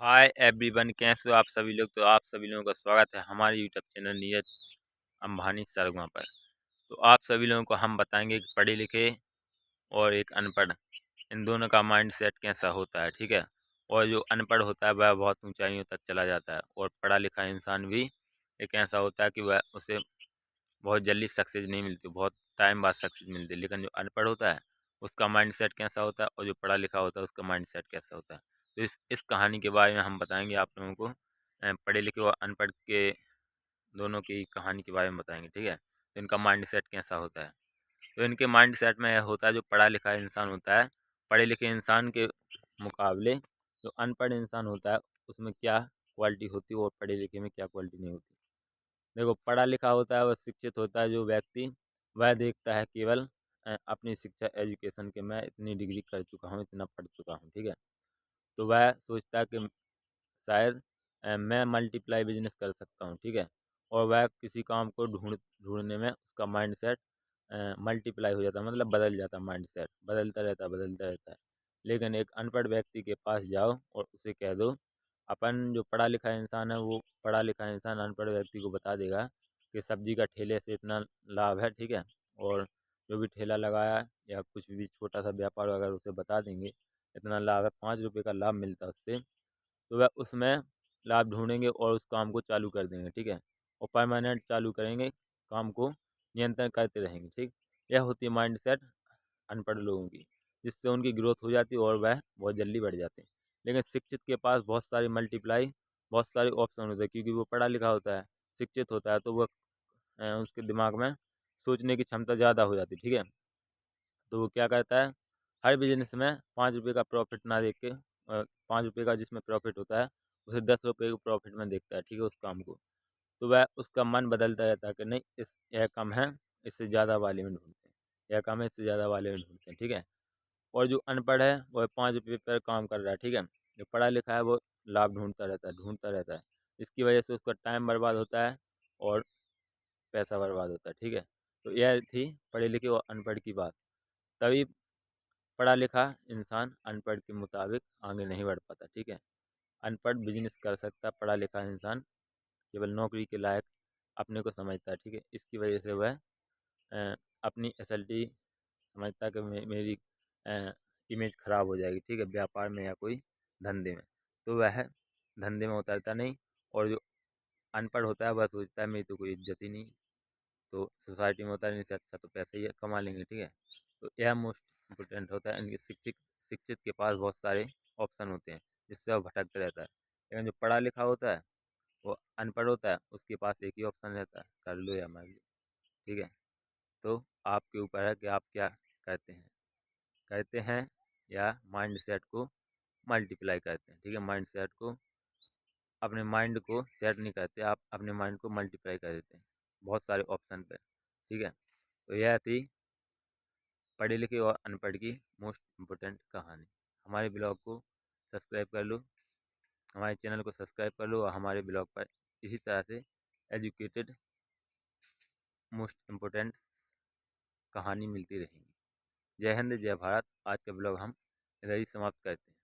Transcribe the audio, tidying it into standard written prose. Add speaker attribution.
Speaker 1: Hi everyone, कैसे हो आप सभी लोग। तो आप सभी लोगों का स्वागत है हमारे यूट्यूब चैनल नीरज अंबानी सरगुआ पर। तो आप सभी लोगों को हम बताएंगे कि पढ़े लिखे और एक अनपढ़, इन दोनों का माइंड सेट कैसा होता है। ठीक है। और जो अनपढ़ होता है वह बहुत ऊंचाइयों तक चला जाता है, और पढ़ा लिखा इंसान भी एक ऐसा होता है कि वह उसे बहुत जल्दी सक्सेस नहीं मिलती, बहुत टाइम बाद सक्सेस मिलती है। लेकिन जो अनपढ़ होता है उसका माइंड सेट कैसा होता है, और जो पढ़ा लिखा होता है उसका माइंड सेट कैसा होता है। तो इस कहानी के बारे में हम बताएंगे आप लोगों को। पढ़े लिखे और अनपढ़ के दोनों की कहानी के बारे में बताएंगे। ठीक है। तो इनका माइंड सेट कैसा होता है। तो इनके माइंड सेट में यह होता है, जो पढ़ा लिखा इंसान होता है, पढ़े लिखे इंसान के मुकाबले जो अनपढ़ इंसान होता है उसमें क्या क्वालिटी होती है और पढ़े लिखे में क्या क्वालिटी नहीं होती। देखो, पढ़ा लिखा होता है वह शिक्षित होता है जो व्यक्ति, वह देखता है केवल अपनी शिक्षा एजुकेशन के, मैं इतनी डिग्री कर चुका हूँ, इतना पढ़ चुका हूँ। ठीक है। तो वह सोचता है कि शायद मैं मल्टीप्लाई बिजनेस कर सकता हूँ। ठीक है। और वह किसी काम को ढूंढने में उसका माइंड सेट मल्टीप्लाई हो जाता है, मतलब बदल जाता है। माइंड सेट बदलता रहता है। लेकिन एक अनपढ़ व्यक्ति के पास जाओ और उसे कह दो, अपन जो पढ़ा लिखा इंसान है वो पढ़ा लिखा इंसान अनपढ़ व्यक्ति को बता देगा कि सब्जी का ठेले से इतना लाभ है। ठीक है। और जो भी ठेला लगाया या कुछ भी छोटा सा व्यापार अगर उसे बता देंगे इतना लाभ है, 5 रुपये का लाभ मिलता है उससे, तो वह उसमें लाभ ढूंढेंगे और उस काम को चालू कर देंगे। ठीक है। और परमानेंट चालू करेंगे, काम को नियंत्रण करते रहेंगे। ठीक। यह होती है माइंड सेट अनपढ़ लोगों की, जिससे उनकी ग्रोथ हो जाती है और वह बहुत जल्दी बढ़ जाते हैं। लेकिन शिक्षित के पास बहुत सारे ऑप्शन होते हैं, क्योंकि वो पढ़ा लिखा होता है, शिक्षित होता है, तो वह उसके दिमाग में सोचने की क्षमता ज़्यादा हो जाती है। ठीक है। तो वो क्या करता है, हर बिजनेस में 5 रुपये का प्रॉफिट ना देख के, 5 रुपये का जिसमें प्रॉफिट होता है उसे 10 रुपये के प्रॉफिट में देखता है। ठीक है, उस काम को। तो वह उसका मन बदलता रहता है कि नहीं, यह कम है, इससे ज़्यादा वाले में ढूंढते हैं, यह कम है, इससे ज़्यादा वाले में ढूंढते हैं। ठीक है। और जो अनपढ़ है वह 5 रुपये पर काम कर रहा है। ठीक है। जो पढ़ा लिखा है वो लाभ ढूंढता रहता है। इसकी वजह से उसका टाइम बर्बाद होता है और पैसा बर्बाद होता है। ठीक है। तो यह थी पढ़े लिखे और अनपढ़ की बात। तभी पढ़ा लिखा इंसान अनपढ़ के मुताबिक आगे नहीं बढ़ पाता। ठीक है। अनपढ़ बिजनेस कर सकता, पढ़ा लिखा इंसान केवल नौकरी के लायक अपने को समझता है। ठीक है। इसकी वजह से वह अपनी असलिटी समझता है कि मेरी इमेज खराब हो जाएगी। ठीक है, व्यापार में या कोई धंधे में, तो वह धंधे में उतरता नहीं। और जो अनपढ़ होता है वह सोचता है मेरी तो कोई इज्जत ही नहीं, तो सोसाइटी में उतरने से अच्छा तो पैसे ही कमा लेंगे। ठीक है। तो यह मोस्ट इम्पोर्टेंट होता है। इनके शिक्षित के पास बहुत सारे ऑप्शन होते हैं, जिससे वह भटकता रहता है। लेकिन जो पढ़ा लिखा होता है वो अनपढ़ होता है, उसके पास एक ही ऑप्शन रहता है, कर लो या मर लो। ठीक है। तो आपके ऊपर है कि आप क्या कहते हैं या माइंड सेट को मल्टीप्लाई करते हैं। ठीक है। माइंड सेट को, अपने माइंड को सेट नहीं करते, आप अपने माइंड को मल्टीप्लाई कर देते हैं बहुत सारे ऑप्शन पे। ठीक है। तो यह थी पढ़े लिखे और अनपढ़ की मोस्ट इम्पोर्टेंट कहानी। हमारे ब्लॉग को सब्सक्राइब कर लो, हमारे चैनल को सब्सक्राइब कर लो, और हमारे ब्लॉग पर इसी तरह से एजुकेटेड मोस्ट इम्पोर्टेंट कहानी मिलती रहेंगी। जय हिंद, जय भारत। आज का ब्लॉग हम इधर ही समाप्त करते हैं।